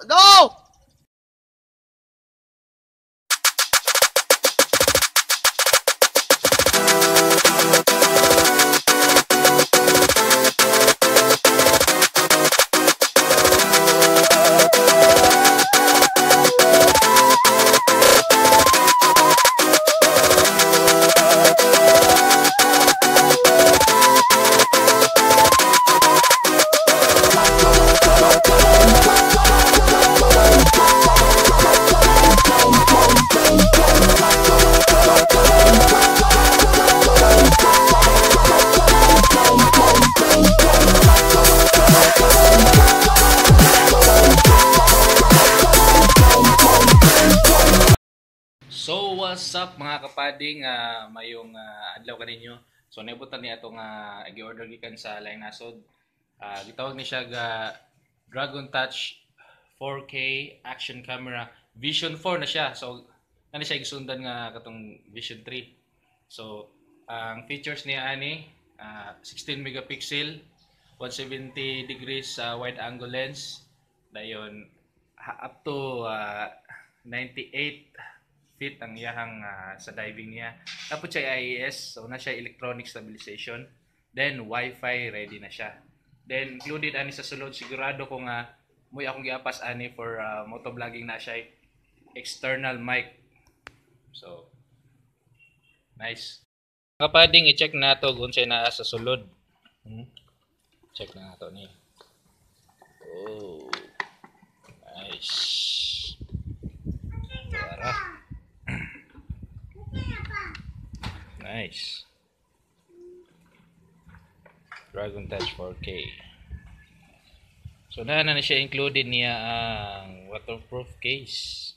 Go! So what's up mga kapading, mayong adlaw kaninyo. So naibutan ni atong gi-order gikan sa laing nasod. Gitawag ni siya ga Dragon Touch 4K action camera. Vision 4 na siya. So kani siya gisundan nga katong Vision 3. So ang features niya ani 16 megapixel, 170 degrees wide angle lens. Dayon up to 98 feet ang iyahang sa diving niya. Tapos siya IIS, so na siya electronic stabilization. Then Wi-Fi ready na siya. Then included ani sa sulod, sigurado ko nga muy akong giapas ani for motovlogging na siya external mic. So nice. Kapading i-check nato kung siya naa sa sulod. Check na nato ni. Oh. Nice. Tara. Nice. Dragon Touch 4K. So na siya included niya ang waterproof case.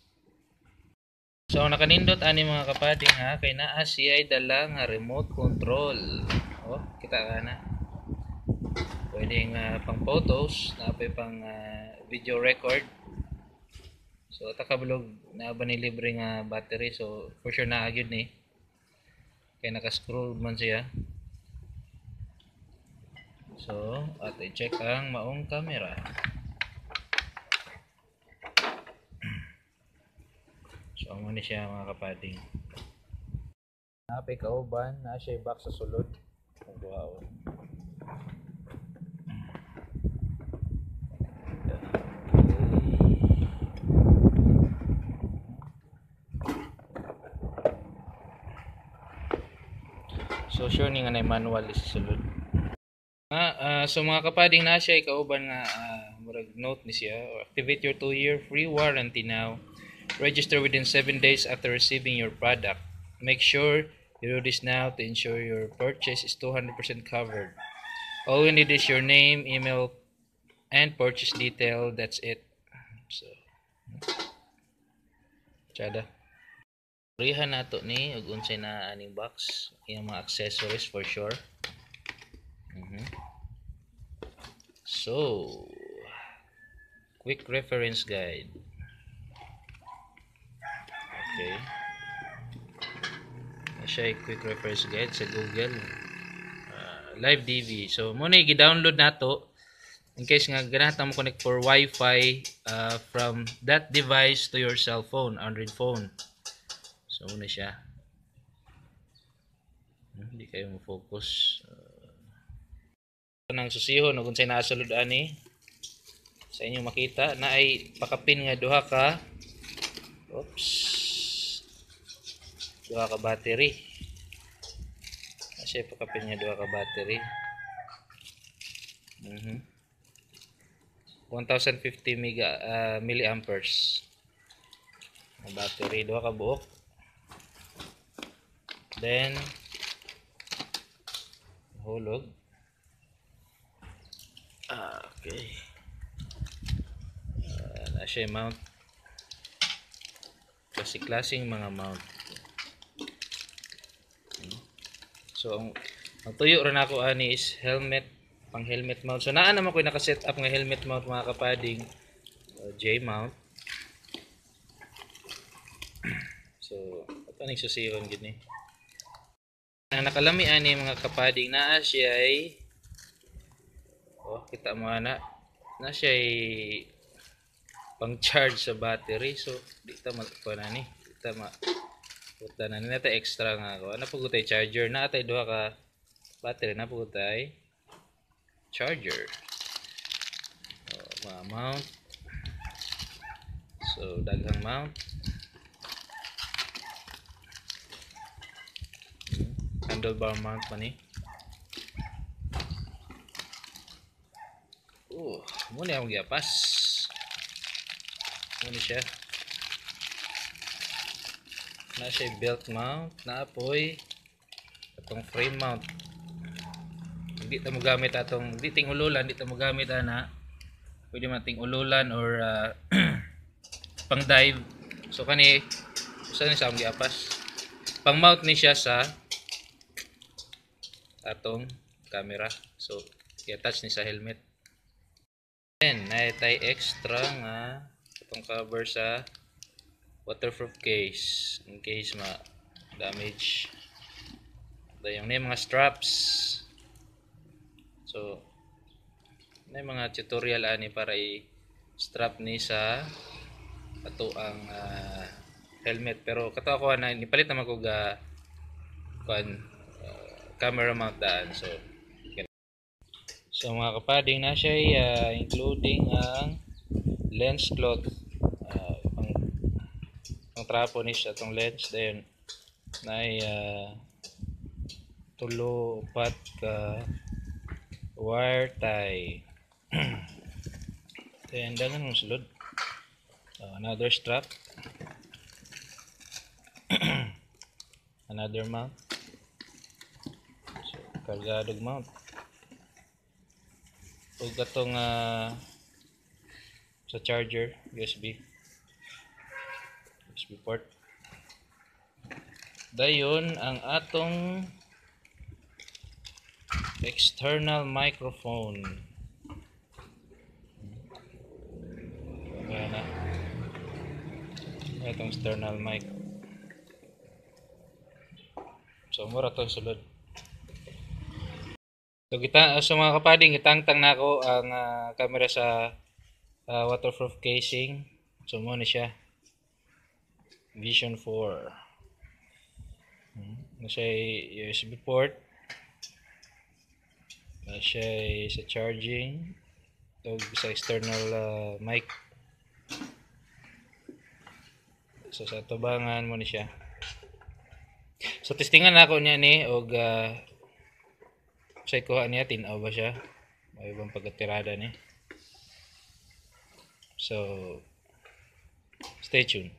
So nakanindot ani mga kapading ha, kay naa siya ay dala nga remote control. Oh, kita ka na. Pwedeng pang photos, napay pang video record. So takablog na ba ni libre nga battery, so for sure naa gyud ni. Kaya naka-scroll man siya. So, at i-check ang maong camera. So, amo ni siya mga kapading. Napay kauban, na siya back sa sulod. Wow. So sure ni nga na manual is sulod. So mga kapading na siya ikauban nga murag note ni siya, or activate your 2-year free warranty now. Register within 7 days after receiving your product. Make sure you do this now to ensure your purchase is 200% covered. All you need is your name, email, and purchase detail. That's it. So tsada. Rihan nato ni ug unsay na aning box, yung mga accessories for sure. So quick reference guide. Okay, siya quick reference guide sa Google. Live DV. So muna i-download nato in case nga ganahan mo connect for Wi-Fi from that device to your cell phone, Android phone. So muna siya. Hindi kayo mo-focus. Nang susihon kung sa'yo nakasulod ani sa inyo makita na ay pakapin nga duha ka battery. Kasi pakapin nga duha ka battery. 1050 milliamperes na battery, duha ka buok. Then hulog. Okay. Na siya mount. Klaseng mga mount. So ang tuyo rin ako ani is helmet, pang helmet mount. So naa naman ko naka-set up nga helmet mount mga kapading, J mount. So ito ning susiyon gid ni. Ang nakalami ani mga kapading naa siya ay kita mo na siya ay pang charge sa battery. So di ta makuha na ni. Di ta puta na ni nata extra nga ko. Ano po tay charger na tay duha ka battery na po tay charger. Mount. So daghang mount. Handlebar mount pa ni. Muna akong giapas. Muna siya. Na siya belt mount, na apoy atong frame mount. Hindi ta mo gamit atong hindi ting ululan, hindi ta mo gamit ana. Pwede man ting ululan or pang dive. So kani usa ni sa akong giapas. Pang mount ni siya sa atong camera. So i-attach ni sa helmet. Then naitay extra nga itong cover sa waterproof case in case ma damage. Dayong ni mga straps. So may mga tutorial ani para i-strap ni sa ato ang helmet, pero kato ako na nipalit naman ko ga camera mount daan. So mga kapading na siya including ang lens cloth, ang trapo ni siya itong lens. Then na tulo upat ka wire tie. Then dangan mong sulod another strap, another mount. So kargadog mount ug katong sa charger USB port. Dayon ang atong external microphone. Ayan na. Itong external mic. So mura to sulod. So mga kapading, itangtang na ako ang camera sa waterproof casing. So mo ni siya. Vision 4. Na siya USB port. Na siya sa charging. So sa external mic. So sa tubangan mo ni siya. So testingan na ako niya ni og say ko niya tinaw ba siya? May ibang pagkatirada ni. So stay tuned.